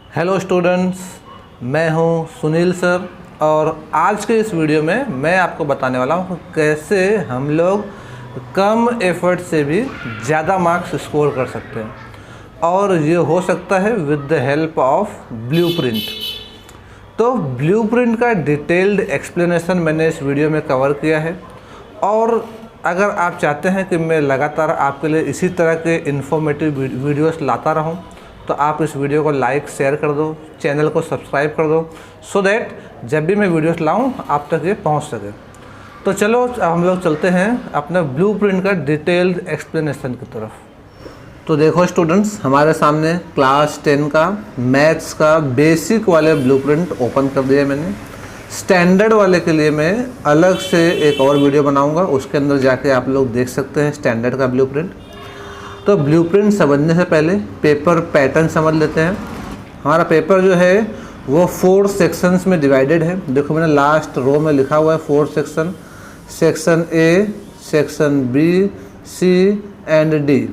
Hello students, मैं हूं Sunil sir और आज के इस वीडियो में मैं आपको बताने वाला हूं कैसे हम लोग कम एफर्ट से भी ज़्यादा मार्क्स स्कोर कर सकते हैं और ये हो सकता है with the help of blueprint. तो ब्लूप्रिंट का डिटेल्ड एक्सप्लेनेशन मैंने इस वीडियो में कवर किया है और अगर आप चाहते हैं कि मैं लगातार आपके लिए इसी तरह के इन्फॉर्मेटिव वीडियोस लाता रहूं तो आप इस वीडियो को लाइक शेयर कर दो, चैनल को सब्सक्राइब कर दो सो दैट जब भी मैं वीडियोस लाऊं आप तक ये पहुंच सके। तो चलो हम लोग चलते हैं अपने ब्लूप्रिंट का डिटेल्ड एक्सप्लेनेशन की तरफ। तो देखो स्टूडेंट्स, हमारे सामने क्लास 10 का मैथ्स का बेसिक वाले ब्लूप्रिंट ओपन कर दिया मैंने। स्टैंडर्ड वाले के लिए मैं अलग से एक और वीडियो बनाऊंगा, उसके अंदर जाके आप लोग देख सकते हैं स्टैंडर्ड का ब्लूप्रिंट। तो ब्लूप्रिंट समझने से पहले पेपर पैटर्न समझ लेते हैं। हमारा पेपर जो है वो 4 सेक्शंस में डिवाइडेड है। देखो मैंने लास्ट रो में लिखा हुआ है 4 section, section A, section B, C and D.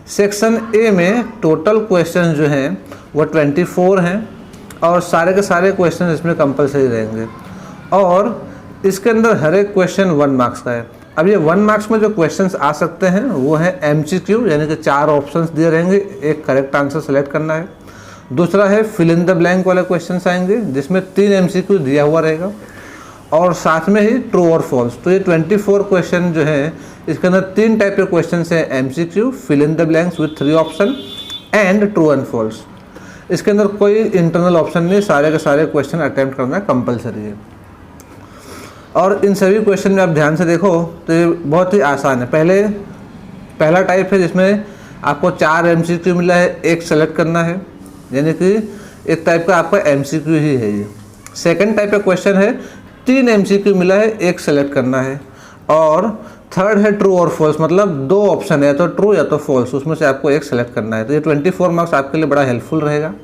Section A में टोटल क्वेश्चन जो हैं वो 24 हैं और सारे के सारे क्वेश्चन इसमें कंपलसरी रहेंगे और इसके अंदर हर एक क्वेश्चन 1 मार्क्स का है। अब ये 1 मार्क्स में जो क्वेश्चंस आ सकते हैं वो है MCQ, यानी कि 4 ऑप्शंस दिए रहेंगे, एक करेक्ट आंसर सेलेक्ट करना है। दूसरा है फिल इन द ब्लैंक वाले क्वेश्चंस आएंगे जिसमें 3 MCQ दिया हुआ रहेगा और साथ में ही ट्रू और फॉल्स। तो ये 24 क्वेश्चन जो है इसके अंदर 3 टाइप के क्वेश्चन है, MCQ, fill in the blanks with 3 option and true and false. इसके अंदर कोई इंटरनल ऑप्शन नहीं, सारे के सारे क्वेश्चन अटैम्प्ट करना कंपलसरी है। और इन सभी क्वेश्चन में आप ध्यान से देखो तो ये बहुत ही आसान है। पहला टाइप है जिसमें आपको 4 MCQ मिला है, एक सेलेक्ट करना है, यानी कि एक टाइप का आपका MCQ ही है ये। सेकंड टाइप का क्वेश्चन है 3 MCQ मिला है, एक सेलेक्ट करना है। और थर्ड है ट्रू और फॉल्स, मतलब 2 ऑप्शन है, या तो ट्रू या तो फॉल्स, उसमें से आपको एक सेलेक्ट करना है। तो ये 24 मार्क्स आपके लिए बड़ा हेल्पफुल रहेगा।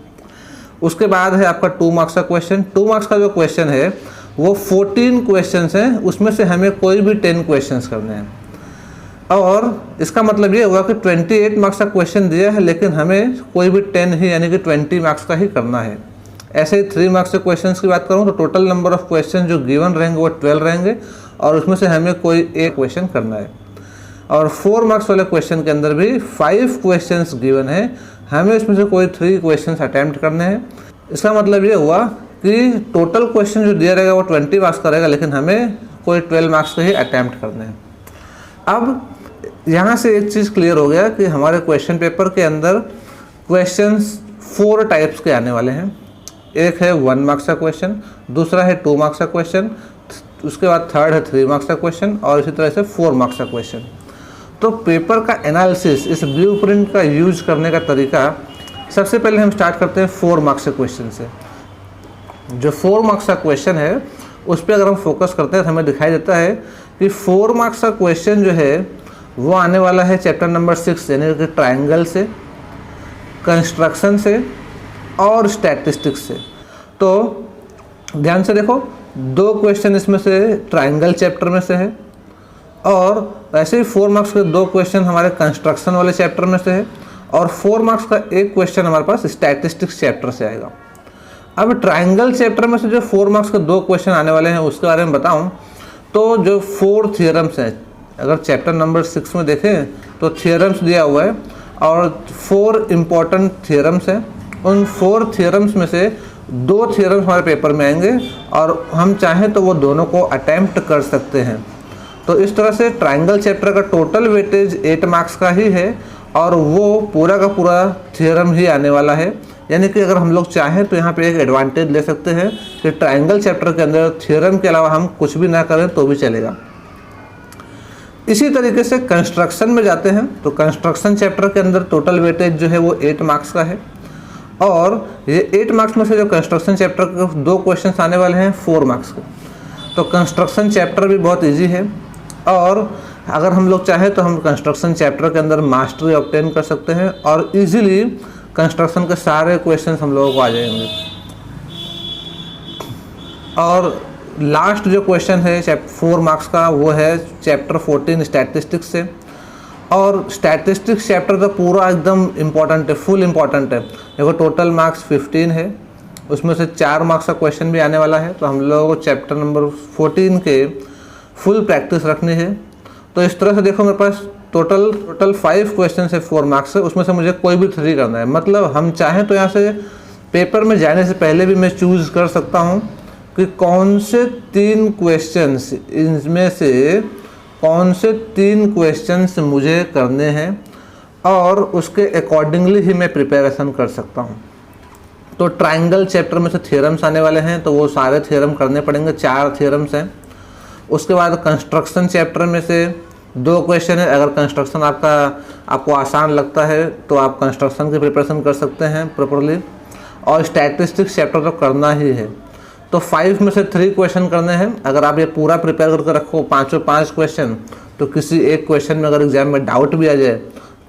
उसके बाद है आपका 2 मार्क्स का क्वेश्चन। 2 मार्क्स का जो क्वेश्चन है वो 14 क्वेश्चंस हैं, उसमें से हमें कोई भी 10 क्वेश्चंस करने हैं। और इसका मतलब ये हुआ कि 28 मार्क्स का क्वेश्चन दिया है लेकिन हमें कोई भी 10 ही यानी कि 20 मार्क्स का ही करना है। ऐसे ही 3 मार्क्स के क्वेश्चंस की बात करूँ तो टोटल नंबर ऑफ क्वेश्चन जो गिवन रहेंगे वो 12 रहेंगे और उसमें से हमें कोई एक क्वेश्चन करना है। और 4 मार्क्स वाले क्वेश्चन के अंदर भी 5 क्वेश्चंस गिवन है, हमें इसमें से कोई 3 क्वेश्चंस अटैम्प्ट करने हैं। इसका मतलब ये हुआ कि टोटल क्वेश्चन जो दिया रहेगा वो 20 मार्क्स का रहेगा लेकिन हमें कोई 12 मार्क्स के ही अटैम्प्ट करने हैं। अब यहाँ से एक चीज़ क्लियर हो गया कि हमारे क्वेश्चन पेपर के अंदर क्वेश्चंस 4 टाइप्स के आने वाले हैं। एक है 1 मार्क्स का क्वेश्चन, दूसरा है 2 मार्क्स का क्वेश्चन, उसके बाद थर्ड है 3 मार्क्स का क्वेश्चन और इसी तरह से 4 मार्क्स का क्वेश्चन। तो पेपर का एनालिसिस, इस ब्लूप्रिंट का यूज करने का तरीका, सबसे पहले हम स्टार्ट करते हैं 4 मार्क्स के क्वेश्चन से। जो 4 मार्क्स का क्वेश्चन है उस पर अगर हम फोकस करते हैं तो हमें दिखाई देता है कि 4 मार्क्स का क्वेश्चन जो है वो आने वाला है चैप्टर नंबर 6 यानी कि ट्रायंगल से, कंस्ट्रक्शन से और स्टैटिस्टिक्स से। तो ध्यान से देखो, 2 क्वेश्चन इसमें से ट्रायंगल चैप्टर में से है और ऐसे ही 4 मार्क्स के 2 क्वेश्चन हमारे कंस्ट्रक्शन वाले चैप्टर में से है और 4 मार्क्स का एक क्वेश्चन हमारे पास स्टैटिस्टिक्स चैप्टर से आएगा। अब ट्रायंगल चैप्टर में से जो 4 मार्क्स के 2 क्वेश्चन आने वाले हैं उसके बारे में बताऊं तो जो 4 थियरम्स हैं, अगर चैप्टर नंबर 6 में देखें तो थियरम्स दिया हुआ है और 4 इम्पॉर्टेंट थियरम्स हैं। उन 4 थियरम्स में से 2 थियरम्स हमारे पेपर में आएंगे और हम चाहें तो वो दोनों को अटैम्प्ट कर सकते हैं। तो इस तरह से ट्रायंगल चैप्टर का टोटल वेटेज 8 मार्क्स का ही है और वो पूरा का पूरा थियरम ही आने वाला है। यानी कि अगर हम लोग चाहें तो यहाँ पे एक एडवांटेज ले सकते हैं कि ट्रायंगल चैप्टर के अंदर थियरम के अलावा हम कुछ भी ना करें तो भी चलेगा। इसी तरीके से कंस्ट्रक्शन में जाते हैं तो कंस्ट्रक्शन चैप्टर के अंदर टोटल वेटेज जो है वो 8 मार्क्स का है और ये 8 मार्क्स में से जो कंस्ट्रक्शन चैप्टर के 2 क्वेश्चन आने वाले हैं 4 मार्क्स के। तो कंस्ट्रक्शन चैप्टर भी बहुत ईजी है और अगर हम लोग चाहें तो हम कंस्ट्रक्शन चैप्टर के अंदर मास्टरी ऑब्टेन कर सकते हैं और इजीली कंस्ट्रक्शन के सारे क्वेश्चंस हम लोगों को आ जाएंगे। और लास्ट जो क्वेश्चन है 4 मार्क्स का वो है चैप्टर 14 स्टैटिस्टिक्स से और स्टैटिस्टिक्स चैप्टर तो पूरा एकदम इम्पॉर्टेंट है, फुल इम्पॉर्टेंट है। देखो टोटल मार्क्स 15 है, उसमें से 4 मार्क्स का क्वेश्चन भी आने वाला है। तो हम लोगों को चैप्टर नंबर 14 के फुल प्रैक्टिस रखनी है। तो इस तरह से देखो मेरे पास टोटल 5 क्वेश्चन है 4 मार्क्स से, उसमें से मुझे कोई भी 3 करना है। मतलब हम चाहें तो यहाँ से पेपर में जाने से पहले भी मैं चूज़ कर सकता हूँ कि कौन से 3 क्वेश्चंस, इनमें से कौन से 3 क्वेश्चंस मुझे करने हैं और उसके अकॉर्डिंगली ही मैं प्रिपरेशन कर सकता हूँ। तो ट्रायंगल चैप्टर में से थ्योरम्स आने वाले हैं, तो वो सारे थ्योरम करने पड़ेंगे, 4 थ्योरम्स हैं। उसके बाद कंस्ट्रक्शन चैप्टर में से 2 क्वेश्चन है। अगर कंस्ट्रक्शन आपको आसान लगता है तो आप कंस्ट्रक्शन की प्रिपरेशन कर सकते हैं प्रॉपरली। और स्टैटिस्टिक्स चैप्टर तो करना ही है। तो 5 में से 3 क्वेश्चन करने हैं। अगर आप ये पूरा प्रिपेयर करके रखो 5 क्वेश्चन, तो किसी एक क्वेश्चन में अगर एग्जाम में डाउट भी आ जाए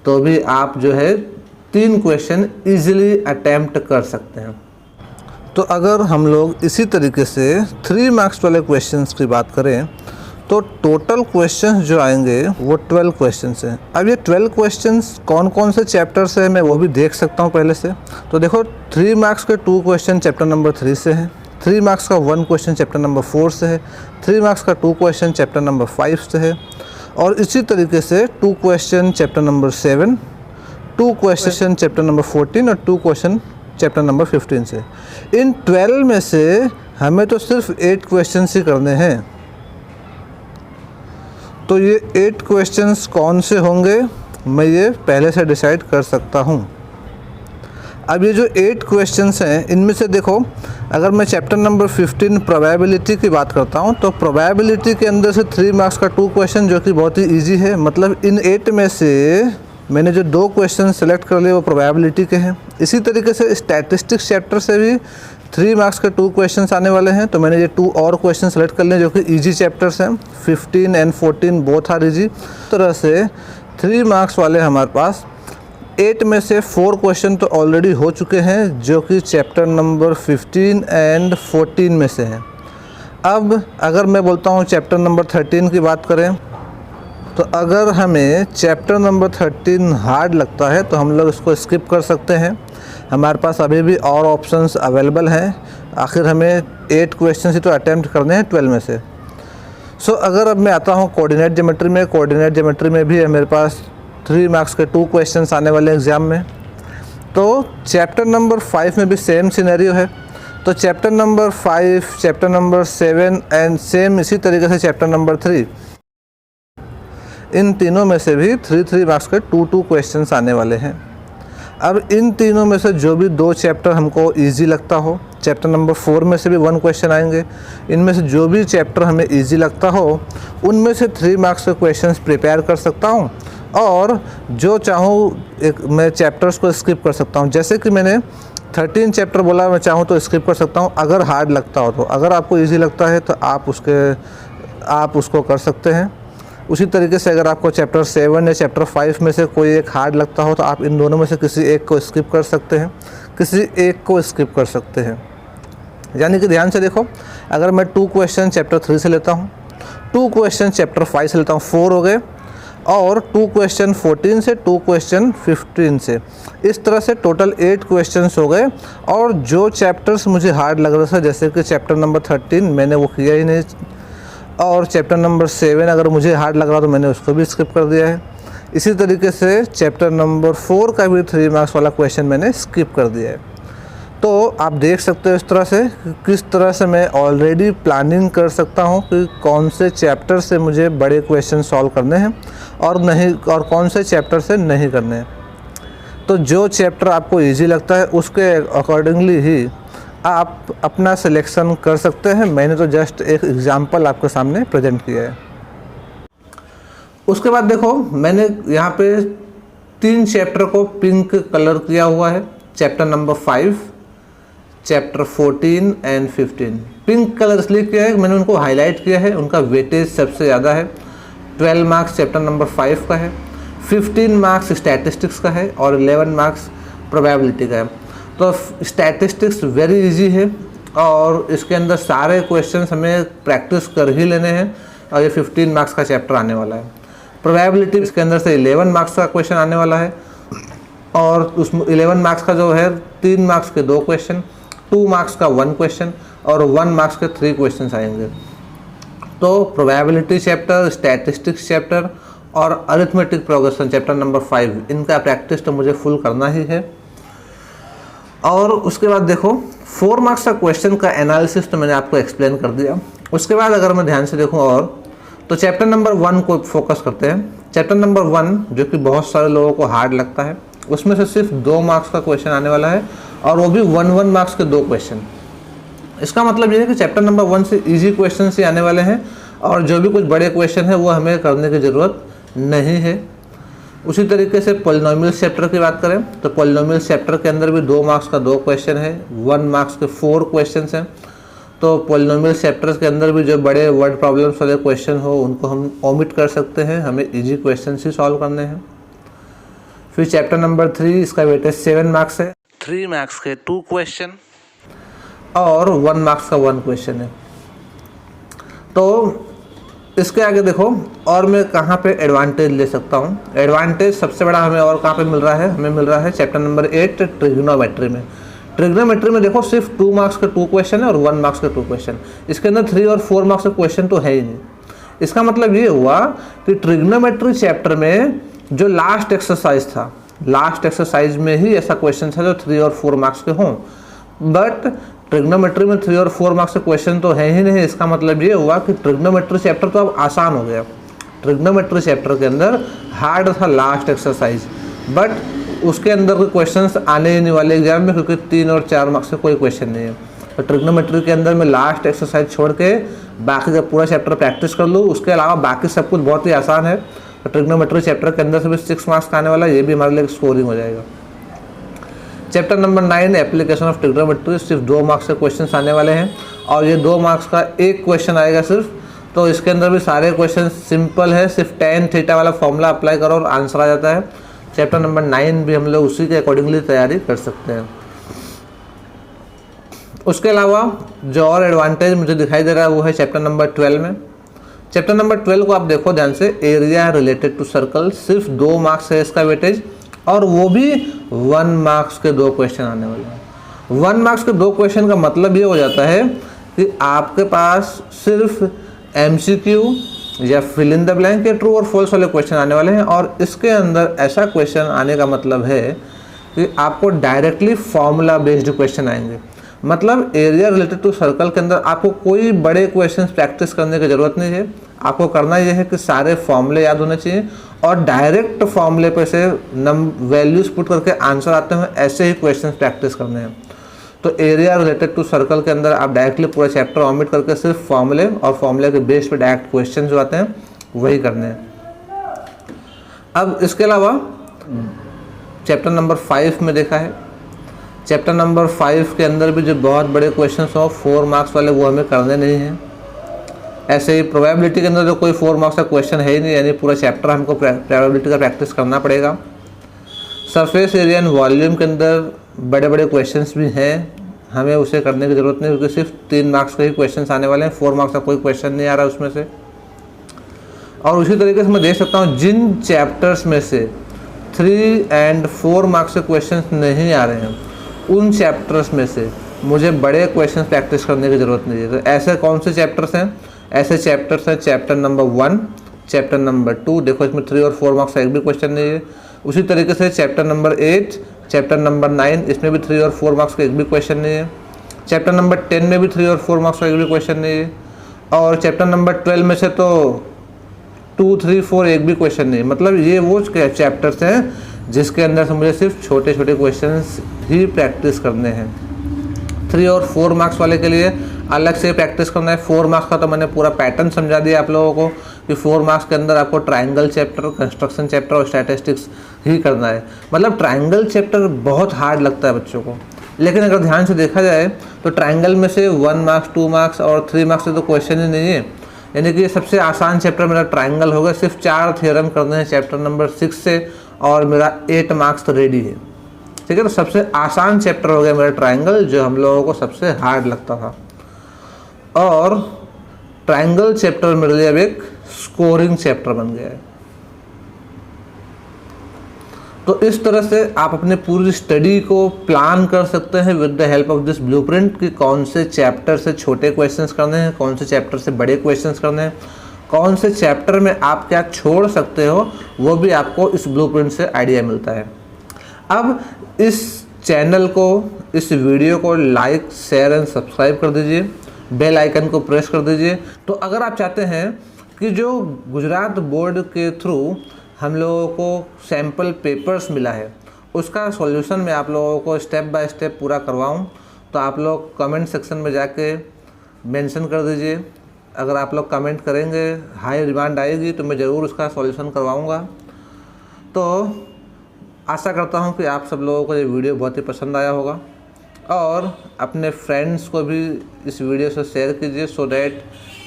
तो भी आप जो है 3 क्वेश्चन ईजिली अटैम्प्ट कर सकते हैं। तो अगर हम लोग इसी तरीके से 3 मार्क्स वाले क्वेश्चंस की बात करें तो टोटल क्वेश्चंस जो आएंगे वो 12 क्वेश्चंस हैं। अब ये 12 क्वेश्चंस कौन कौन से चैप्टर से है मैं वो भी देख सकता हूँ पहले से। तो देखो 3 मार्क्स के 2 क्वेश्चन चैप्टर नंबर 3 से हैं, 3 मार्क्स का 1 क्वेश्चन चैप्टर नंबर 4 से है, 3 मार्क्स का 2 क्वेश्चन चैप्टर नंबर 5 से है, और इसी तरीके से 2 question chapter number 7, 2 question chapter number 14 और 2 क्वेश्चन चैप्टर नंबर 15 से। इन 12 में से हमें तो सिर्फ 8 क्वेश्चन ही करने हैं। तो ये 8 क्वेश्चंस कौन से होंगे मैं ये पहले से डिसाइड कर सकता हूँ। अब ये जो 8 क्वेश्चंस हैं इनमें से देखो, अगर मैं चैप्टर नंबर 15 प्रोबेबिलिटी की बात करता हूँ तो प्रोबेबिलिटी के अंदर से 3 मार्क्स का 2 क्वेश्चन जो कि बहुत ही इजी है। मतलब इन 8 में से मैंने जो 2 क्वेश्चन सेलेक्ट कर लिए वो प्रोबेबिलिटी के हैं। इसी तरीके से स्टैटिस्टिक्स चैप्टर से भी 3 मार्क्स के 2 क्वेश्चंस आने वाले हैं, तो मैंने ये 2 और क्वेश्चन सेलेक्ट कर लिए जो कि इजी चैप्टर्स हैं। 15 एंड 14 बोथ आर इजी। तरह से 3 मार्क्स वाले हमारे पास 8 में से 4 क्वेश्चन तो ऑलरेडी हो चुके हैं जो कि चैप्टर नंबर 15 एंड 14 में से हैं। अब अगर मैं बोलता हूँ चैप्टर नंबर 13 की बात करें तो अगर हमें चैप्टर नंबर 13 हार्ड लगता है तो हम लोग इसको स्किप कर सकते हैं। हमारे पास अभी भी और ऑप्शंस अवेलेबल हैं। आखिर हमें 8 क्वेश्चन ही तो अटैम्प्ट करने हैं 12 में से। सो अगर अब मैं आता हूँ कोऑर्डिनेट ज्योमेट्री में, कोऑर्डिनेट ज्योमेट्री में भी मेरे पास 3 मार्क्स के 2 क्वेश्चंस आने वाले एग्ज़ाम में। तो चैप्टर नंबर 5 में भी सेम सिनेरियो है। तो chapter number 5, chapter number 7 and same इसी तरीके से चैप्टर नंबर 3, इन तीनों में से भी 3 मार्क्स के 2 क्वेश्चंस आने वाले हैं। अब इन तीनों में से जो भी 2 चैप्टर हमको इजी लगता हो, चैप्टर नंबर 4 में से भी 1 क्वेश्चन आएंगे, इनमें से जो भी चैप्टर हमें इजी लगता हो उनमें से 3 मार्क्स के क्वेश्चंस प्रिपेयर कर सकता हूं, और जो चाहूँ मैं चैप्टर्स को स्किप कर सकता हूं। जैसे कि मैंने 13 चैप्टर बोला, मैं चाहूँ तो स्किप कर सकता हूँ अगर हार्ड लगता हो तो। अगर आपको ईजी लगता है तो आप उसको कर सकते हैं। उसी तरीके से अगर आपको चैप्टर 7 या चैप्टर 5 में से कोई एक हार्ड लगता हो तो आप इन दोनों में से किसी एक को स्किप कर सकते हैं, यानी कि ध्यान से देखो, अगर मैं 2 क्वेश्चन चैप्टर 3 से लेता हूँ, 2 क्वेश्चन चैप्टर 5 से लेता हूँ, 4 हो गए, और 2 क्वेश्चन 14 से, 2 क्वेश्चन 15 से, इस तरह से टोटल 8 क्वेश्चंस हो गए। और जो चैप्टर्स मुझे हार्ड लग रहा था, जैसे कि चैप्टर नंबर 13 मैंने वो किया ही नहीं, और चैप्टर नंबर 7 अगर मुझे हार्ड लग रहा तो मैंने उसको भी स्किप कर दिया है। इसी तरीके से चैप्टर नंबर 4 का भी 3 मार्क्स वाला क्वेश्चन मैंने स्किप कर दिया है। तो आप देख सकते हो इस तरह से किस तरह से मैं ऑलरेडी प्लानिंग कर सकता हूं कि कौन से चैप्टर से मुझे बड़े क्वेश्चन सॉल्व करने हैं और कौन से चैप्टर से नहीं करने हैं। तो जो चैप्टर आपको इजी लगता है उसके अकॉर्डिंगली ही आप अपना सिलेक्शन कर सकते हैं। मैंने तो जस्ट एक एग्जांपल आपके सामने प्रेजेंट किया है। उसके बाद देखो, मैंने यहाँ पे 3 चैप्टर को पिंक कलर किया हुआ है। Chapter number 5, chapter 14 and 15। Pink colour इसलिए किया है, मैंने उनको हाईलाइट किया है, उनका वेटेज सबसे ज़्यादा है। 12 मार्क्स चैप्टर नंबर 5 का है, 15 मार्क्स स्टैटिस्टिक्स का है और 11 मार्क्स प्रोबेबिलिटी का है। तो स्टैटिस्टिक्स वेरी इजी है और इसके अंदर सारे क्वेश्चंस हमें प्रैक्टिस कर ही लेने हैं, और ये 15 मार्क्स का चैप्टर आने वाला है। प्रोबेबिलिटी इसके अंदर से 11 मार्क्स का क्वेश्चन आने वाला है और उस 11 मार्क्स का जो है 3 मार्क्स के 2 क्वेश्चन, 2 मार्क्स का 1 क्वेश्चन और 1 मार्क्स के 3 क्वेश्चन आएंगे। तो प्रोबेबिलिटी चैप्टर, स्टैटिस्टिक्स चैप्टर और अरिथमेटिक प्रोग्रेशन चैप्टर नंबर 5, इनका प्रैक्टिस तो मुझे फुल करना ही है। और उसके बाद देखो 4 मार्क्स का क्वेश्चन का एनालिसिस तो मैंने आपको एक्सप्लेन कर दिया। उसके बाद अगर मैं ध्यान से देखूं और तो चैप्टर नंबर 1 को फोकस करते हैं। चैप्टर नंबर 1 जो कि बहुत सारे लोगों को हार्ड लगता है, उसमें से सिर्फ 2 मार्क्स का क्वेश्चन आने वाला है और वो भी 1 मार्क्स के 2 क्वेश्चन। इसका मतलब ये है कि चैप्टर नंबर 1 से ईजी क्वेश्चन ही आने वाले हैं और जो भी कुछ बड़े क्वेश्चन है वो हमें करने की ज़रूरत नहीं है। उसी तरीके से पॉलिनोमियल्स चैप्टर की बात करें तो पॉलिनोमियल्स चैप्टर के अंदर भी 2 मार्क्स का 2 क्वेश्चन है, 1 मार्क्स के 4 क्वेश्चन हैं। तो पॉलिनोमियल्स चैप्टर के अंदर भी जो बड़े वर्ड प्रॉब्लम्स वाले क्वेश्चन हो उनको हम ओमिट कर सकते हैं, हमें इजी क्वेश्चन ही सॉल्व करने हैं। फिर चैप्टर नंबर 3, इसका वेटेज 7 मार्क्स है, 3 मार्क्स के 2 क्वेश्चन और 1 मार्क्स का 1 क्वेश्चन है। तो इसके आगे देखो और मैं कहाँ पे एडवांटेज ले सकता हूँ। एडवांटेज सबसे बड़ा हमें और कहाँ पे मिल रहा है, हमें मिल रहा है चैप्टर नंबर 8 ट्रिग्नोमेट्री में। ट्रिग्नोमेट्री में देखो सिर्फ 2 मार्क्स के 2 क्वेश्चन है और 1 मार्क्स के 2 क्वेश्चन। इसके अंदर 3 और 4 मार्क्स के क्वेश्चन तो है ही नहीं। इसका मतलब ये हुआ कि ट्रिग्नोमेट्री चैप्टर में जो लास्ट एक्सरसाइज था, लास्ट एक्सरसाइज में ही ऐसा क्वेश्चन था जो 3 और 4 मार्क्स के हों, बट ट्रिग्नोमेट्री में 3 और 4 मार्क्स के क्वेश्चन तो है ही नहीं। इसका मतलब ये हुआ कि ट्रिग्नोमेट्री चैप्टर तो अब आसान हो गया। ट्रिग्नोमेट्री चैप्टर के अंदर हार्ड था लास्ट एक्सरसाइज, बट उसके अंदर कोई क्वेश्चंस आने ही नहीं वाले एग्जाम में, क्योंकि 3 और 4 मार्क्स के कोई क्वेश्चन नहीं है। तो ट्रिग्नोमेट्री के अंदर मैं लास्ट एक्सरसाइज छोड़ के बाकी का पूरा चैप्टर प्रैक्टिस कर लूँ, उसके अलावा बाकी सब कुछ बहुत ही आसान है। तो ट्रिग्नोमेट्री चैप्टर के अंदर से भी 6 मार्क्स का आने वाला है, ये भी हमारे लिए स्कोरिंग हो जाएगा। Chapter number 9 application of trigonometry, सिर्फ 2 मार्क्स के क्वेश्चन आने वाले हैं और ये 2 मार्क्स का 1 क्वेश्चन आएगा सिर्फ। तो इसके अंदर भी सारे क्वेश्चन सिंपल है, सिर्फ tan थीटा वाला फॉर्मूला अप्लाई करो और आंसर आ जाता है। चैप्टर नंबर 9 भी हम लोग उसी के अकॉर्डिंगली तैयारी कर सकते हैं। उसके अलावा जो और एडवांटेज मुझे दिखाई दे रहा है वो है चैप्टर नंबर 12 में। चैप्टर नंबर 12 को आप देखो ध्यान से, एरिया रिलेटेड टू सर्कल, सिर्फ 2 मार्क्स है इसका वेटेज और वो भी 1 मार्क्स के 2 क्वेश्चन आने वाले हैं। 1 मार्क्स के 2 क्वेश्चन का मतलब ये हो जाता है कि आपके पास सिर्फ MCQ या फिल इन द ब्लैंक के ट्रू और फॉल्स वाले क्वेश्चन आने वाले हैं और इसके अंदर ऐसा क्वेश्चन आने का मतलब है कि आपको डायरेक्टली फॉर्मूला बेस्ड क्वेश्चन आएंगे। मतलब एरिया रिलेटेड टू सर्कल के अंदर आपको कोई बड़े क्वेश्चंस प्रैक्टिस करने की ज़रूरत नहीं है। आपको करना यह है कि सारे फॉर्मूले याद होने चाहिए और डायरेक्ट फॉर्मूले पे से वैल्यूज पुट करके आंसर आते हैं, ऐसे ही क्वेश्चंस प्रैक्टिस करने हैं। तो एरिया रिलेटेड टू सर्कल के अंदर आप डायरेक्टली पूरा चैप्टर ऑमिट करके सिर्फ फॉर्मूले और फॉर्मूले के बेस पे डायरेक्ट क्वेश्चन जो आते हैं वही करने हैं। अब इसके अलावा चैप्टर नंबर 5 में देखा है, चैप्टर नंबर 5 के अंदर भी जो बहुत बड़े क्वेश्चन हो 4 मार्क्स वाले वो हमें करने नहीं हैं। ऐसे ही प्रोबेबिलिटी के अंदर जो कोई 4 मार्क्स का क्वेश्चन है ही नहीं, यानी पूरा चैप्टर हमको प्रोबेबिलिटी का प्रैक्टिस करना पड़ेगा। सरफेस एरिया एंड वॉल्यूम के अंदर बड़े बड़े क्वेश्चंस भी हैं, हमें उसे करने की ज़रूरत नहीं क्योंकि सिर्फ 3 मार्क्स के ही क्वेश्चंस आने वाले हैं, 4 मार्क्स का कोई क्वेश्चन नहीं आ रहा उसमें से। और उसी तरीके से मैं देख सकता हूँ जिन चैप्टर्स में से 3 और 4 मार्क्स के क्वेश्चन नहीं आ रहे हैं उन चैप्टर्स में से मुझे बड़े क्वेश्चन प्रैक्टिस करने की ज़रूरत नहीं है। तो ऐसे कौन से चैप्टर्स हैं? ऐसे चैप्टर्स हैं चैप्टर नंबर 1, चैप्टर नंबर 2, देखो इसमें 3 और 4 मार्क्स का एक भी क्वेश्चन नहीं है। उसी तरीके से चैप्टर नंबर 8, चैप्टर नंबर 9, इसमें भी 3 और 4 मार्क्स का एक भी क्वेश्चन नहीं है। चैप्टर नंबर 10 में भी 3 और 4 मार्क्स का एक भी क्वेश्चन नहीं है। और चैप्टर नंबर 12 में से तो 2, 3, 4 एक भी क्वेश्चन नहीं है। मतलब ये वो चैप्टर्स हैं जिसके अंदर से मुझे सिर्फ छोटे छोटे क्वेश्चंस ही प्रैक्टिस करने हैं। 3 और 4 मार्क्स वाले के लिए अलग से प्रैक्टिस करना है। 4 मार्क्स का तो मैंने पूरा पैटर्न समझा दिया आप लोगों को कि 4 मार्क्स के अंदर आपको ट्रायंगल चैप्टर, कंस्ट्रक्शन चैप्टर और स्टैटिस्टिक्स ही करना है। मतलब ट्रायंगल चैप्टर बहुत हार्ड लगता है बच्चों को, लेकिन अगर ध्यान से देखा जाए तो ट्रायंगल में से 1 मार्क्स, 2 मार्क्स और 3 मार्क्स से तो क्वेश्चन ही नहीं है। यानी कि सबसे आसान चैप्टर मेरा ट्रायंगल होगा। सिर्फ 4 थ्योरम करने हैं चैप्टर नंबर 6 से और मेरा 8 मार्क्स तो रेडी है। ठीक है, तो सबसे आसान चैप्टर हो गया मेरा ट्रायंगल, जो हम लोगों को सबसे हार्ड लगता था। और ट्रायंगल चैप्टर मेरे लिए अब एक स्कोरिंग चैप्टर बन गया है। तो इस तरह से आप अपने पूरी स्टडी को प्लान कर सकते हैं with the help of this blueprint कि कौन से चैप्टर से छोटे क्वेश्चंस करने हैं, कौन से चैप्टर से बड़े क्वेश्चंस करने हैं, कौन से चैप्टर में आप क्या छोड़ सकते हो, वो भी आपको इस ब्लूप्रिंट से आइडिया मिलता है। अब इस चैनल को, इस वीडियो को लाइक, शेयर एंड सब्सक्राइब कर दीजिए, बेल आइकन को प्रेस कर दीजिए। तो अगर आप चाहते हैं कि जो गुजरात बोर्ड के थ्रू हम लोगों को सैम्पल पेपर्स मिला है उसका सॉल्यूशन मैं आप लोगों को स्टेप बाय स्टेप पूरा करवाऊं, तो आप लोग कमेंट सेक्शन में जाके मेंशन कर दीजिए। अगर आप लोग कमेंट करेंगे, हाई डिमांड आएगी, तो मैं ज़रूर उसका सॉल्यूशन करवाऊंगा। तो आशा करता हूं कि आप सब लोगों को ये वीडियो बहुत ही पसंद आया होगा और अपने फ्रेंड्स को भी इस वीडियो से शेयर कीजिए सो दैट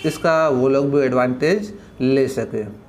इसका वो लोग भी एडवांटेज ले सकें।